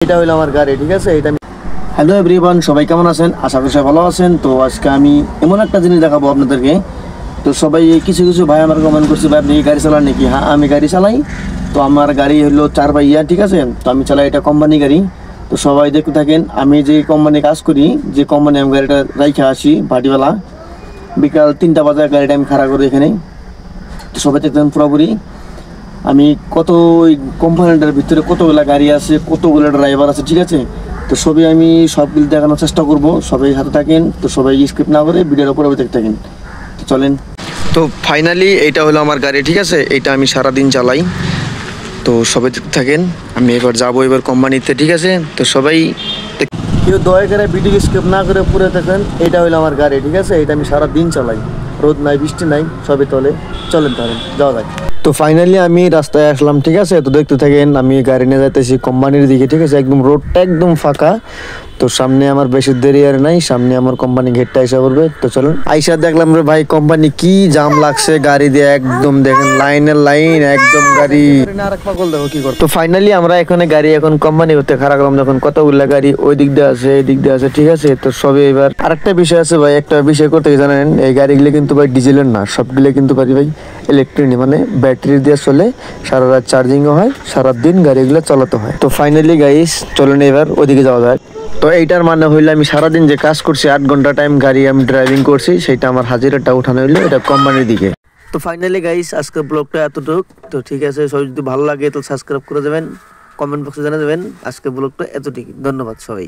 এটা হলো আমার গাড়ি, ঠিক আছে। এটা হ্যালো এভরিওয়ান, সবাই কেমন আছেন? আশা করি সবাই ভালো আছেন। তো আজকে আমি এমন একটা জিনিস দেখাবো আপনাদেরকে। তো সবাই কিছু কিছু ভাই আমার কমেন্ট করছে, ভাই আপনি গাড়ি চালান নাকি? হ্যাঁ, আমি গাড়ি চালাই। তো আমার গাড়ি হলো 4 বাইয়া, ঠিক আছে। তো আমি চালাই এটা কোম্পানি গাড়ি। তো সবাই দেখতে থাকেন, আমি যে কোম্পানি কাজ করি, যে কোম্পানি আমি গাড়িটা রাইখে আসি ভাটিবেলা বিকাল 3টা বাজে গাড়িটা আমি খাড়া করি এখানে। তো সবাই দেখতেন পুরোপুরি আমি কত ওই কোম্পানিটার ভিতরে কতগুলা গাড়ি আছে, কতগুলো ড্রাইভার আছে, ঠিক আছে। তো সবই আমি সবগুলো দেখানোর চেষ্টা করব। সবাই হাতে থাকেন, তো সবাই স্কিপ না করে ভিডিওর উপরে দেখতে থাকেন। তো চলেন। তো ফাইনালি এইটা হলো আমার গাড়ি, ঠিক আছে। এইটা আমি সারাদিন চালাই। তো সবাই দেখতে থাকেন, আমি এবার যাবো এবার কোম্পানিতে, ঠিক আছে। তো সবাই কেউ দয়া করে ভিডিও স্কিপ না করে পুরো দেখেন। এটা হলো আমার গাড়ি, ঠিক আছে। এটা আমি সারাদিন চালাই, রোদ নাই বৃষ্টি নাই, সবই তলে। চলেন তাহলে যাওয়া যায়। তো ফাইনালি আমি রাস্তায় আসলাম, ঠিক আছে। তো দেখতে থাকেন, আমি গাড়ি নিয়ে যাইতেছি কোম্পানির দিকে, ঠিক আছে। একদম রোডটা একদম ফাঁকা। তো সামনে আমার বেশি দেরি আর নাই, সামনে আমার কোম্পানি গেটটা আইসা পড়বে। তো চলুন। আইসা দেখলাম রে ভাই, কোম্পানি কি জাম লাগছে গাড়ি দিয়ে, একদম দেখেন লাইনের লাইন, একদম গাড়ি আরেক পাগল দেখো কি করতো। তো ফাইনালি আমরা এখানে গাড়ি এখন কোম্পানি করতে খারাপ করলাম, যখন কতগুলা গাড়ি ওই দিক দিয়ে আছে, এই দিক দিয়ে আছে, ঠিক আছে। তো সবে এবার আরেকটা বিষয় আছে ভাই, একটা বিষয় করতে জানেন, এই গাড়িগুলো কিন্তু ভাই ডিজেলের না, সবগুলো কিন্তু ভাই ইলেকট্রিক, মানে ব্যাটারি দিয়ে চলে। সারা রাত চার্জিংও হয়, সারাদিন গাড়িগুলো চালাতে হয়। তো ফাইনালি গাইস চলেন এবার ওদিকে যাওয়া যায়। তো এইটার মানে হইলো আমি সারাদিন যে কাজ করছি, 8 ঘন্টা টাইম গাড়ি আমি ড্রাইভিং করছি, সেটা আমার হাজিরাটা উঠানো হইলো এটা কোম্পানির দিকে। তো ফাইনালি গাইস আজকের ব্লগটা এতটুক। তো ঠিক আছে, সবাই যদি ভালো লাগে তো সাবস্ক্রাইব করে দেবেন, কমেন্ট বক্সে জানিয়ে দেবেন। আজকের ব্লগটা এতটুকু, ধন্যবাদ সবাই।